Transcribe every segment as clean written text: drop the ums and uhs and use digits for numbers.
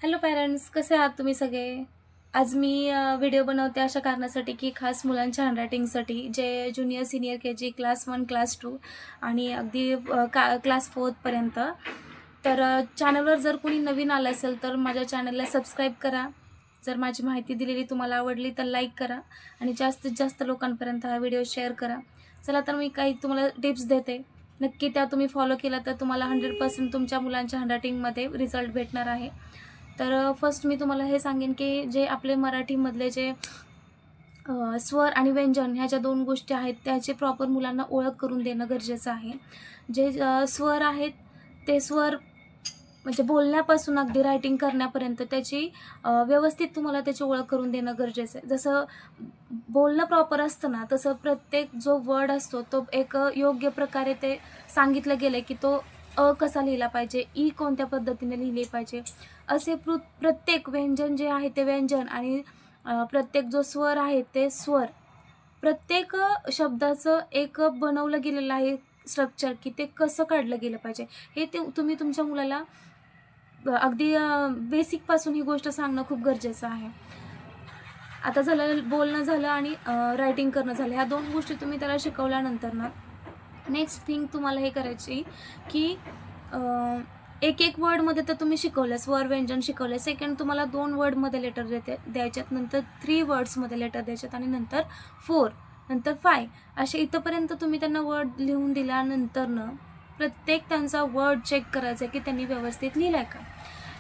Hello parents, कसे आहात तुम्ही सगळे? आज मी व्हिडिओ बनवते अशा कारणासाठी की खास मुलांच्या हँडरायटिंगसाठी जे junior, senior KG, class 1, class 2 आणि अगदी क्लास 4पर्यंत. तर चॅनलवर जर कोणी नवीन आलं असेल तर माझ्या चॅनलला सबस्क्राईब करा. जर माझी माहिती दिलेली तुम्हाला आवडली तर लाईक करा आणि जास्तीत जास्त लोकांपर्यंत हा व्हिडिओ शेअर करा. चला तर मी काही तुम्हाला टिप्स देते. नक्की त्या तुम्ही फॉलो केला तर तुम्हाला 100% तुमच्या मुलांच्या हँडरायटिंगमध्ये रिझल्ट भेटणार आहे. तर फर्स्ट मी तुम्हाला हे सांगेन की जे आपले मराठीमधले जे स्वर आणि व्यंजन ह्या ज्या 2 गोष्टी आहेत त्याची प्रॉपर मुलांना ओळख करून देणं गरजेचं आहे. जे स्वर आहेत ते स्वर म्हणजे बोलण्यापासून अगदी रायटिंग करण्यापर्यंत त्याची व्यवस्थित तुम्हाला त्याची ओळख करून देणं गरजेचं आहे. जसं बोलणं प्रॉपर असतं ना, तसं प्रत्येक जो वर्ड असतो तो एक योग्य प्रकारे ते सांगितलं गेलं की तो कसा लिहिला पाहिजे, ई कोणत्या पद्धतीने लिहिली पाहिजे, असे प्रत्येक व्यंजन जे आहे ते व्यंजन आणि प्रत्येक जो स्वर आहे ते स्वर, प्रत्येक शब्दाचं एक बनवलं गेलेलं आहे स्ट्रक्चर की ते कसं काढलं गेलं पाहिजे. हे ते तुम्ही तुमच्या मुलाला अगदी बेसिकपासून ही गोष्ट सांगणं खूप गरजेचं आहे. आता झालं बोलणं झालं आणि रायटिंग करणं झालं. ह्या 2 गोष्टी तुम्ही त्याला शिकवल्यानंतर ना, नेक्स्ट थिंग तुम्हाला हे करायची की एक वर्डमध्ये तर तुम्ही शिकवलं, स्वर व्यंजन शिकवलं. सेकंड तुम्हाला 2 वर्डमध्ये लेटर द्यायच्यात, नंतर 3 वर्ड्समध्ये लेटर द्यायच्यात आणि नंतर 4, नंतर 5 असे इथंपर्यंत तुम्ही त्यांना वर्ड लिहून दिल्यानंतरनं प्रत्येक त्यांचा वर्ड चेक करायचा की त्यांनी व्यवस्थित लिहिला का.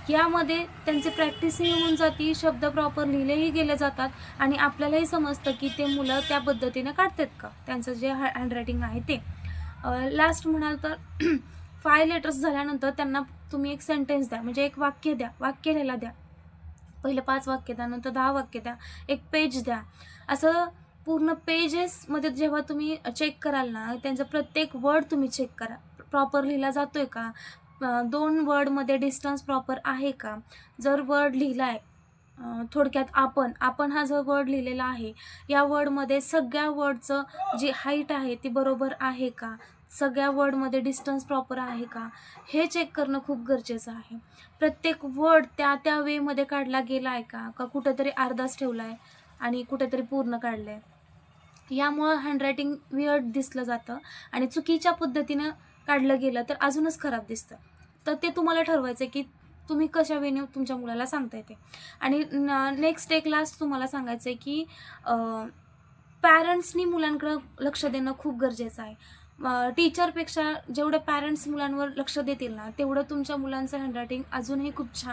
यामध्ये त्यांची प्रॅक्टिसही होऊन जाती, शब्द प्रॉपर लिहिलेही गेले जातात आणि आपल्यालाही समजतं की ते मुलं त्या पद्धतीने काढतात का, त्यांचं जे हँडरायटिंग आहे ते. लास्ट म्हणाल तर 5 लेटर्स झाल्यानंतर त्यांना तुम्ही एक सेंटेन्स द्या, म्हणजे एक वाक्य द्या, वाक्य लिहायला द्या. पहिलं 5 वाक्य द्या, नंतर 10 वाक्य द्या, एक पेज द्या. असं पूर्ण पेजेसमध्ये जेव्हा तुम्ही चेक कराल ना, त्यांचं प्रत्येक वर्ड तुम्ही चेक करा. प्रॉपर लिहिला जातोय का? 2 वर्डमध्ये डिस्टन्स प्रॉपर आहे का? जर वर्ड लिहिला आहे थोडक्यात आपण हा जो वर्ड लिहिलेला आहे, या वर्डमध्ये सगळ्या वर्डचं जी हाईट आहे ती बरोबर आहे का? सगळ्या वर्डमध्ये डिस्टन्स प्रॉपर आहे का? हे चेक करणं खूप गरजेचं आहे. प्रत्येक वर्ड त्या वेमध्ये काढला गेला आहे का? का कुठेतरी अर्धाच ठेवला आहे आणि कुठेतरी पूर्ण काढलं आहे? यामुळं हँडरायटिंग वियर्ड दिसलं जातं आणि चुकीच्या पद्धतीनं काढलं गेलं तर अजूनच खराब दिसतं. तर ते तुम्हाला ठरवायचं आहे की तुम्ही कशा वेने तुमच्या मुलाला सांगता येते. आणि नेक्स्ट एक लास्ट तुम्हाला सांगायचं आहे की पॅरेंट्सनी मुलांकडं लक्ष देणं खूप गरजेचं आहे. टीचरपेक्षा जेवढं पॅरेंट्स मुलांवर लक्ष देतील ना, तेवढं तुमच्या मुलांचं हँडरायटिंग अजूनही खूप छान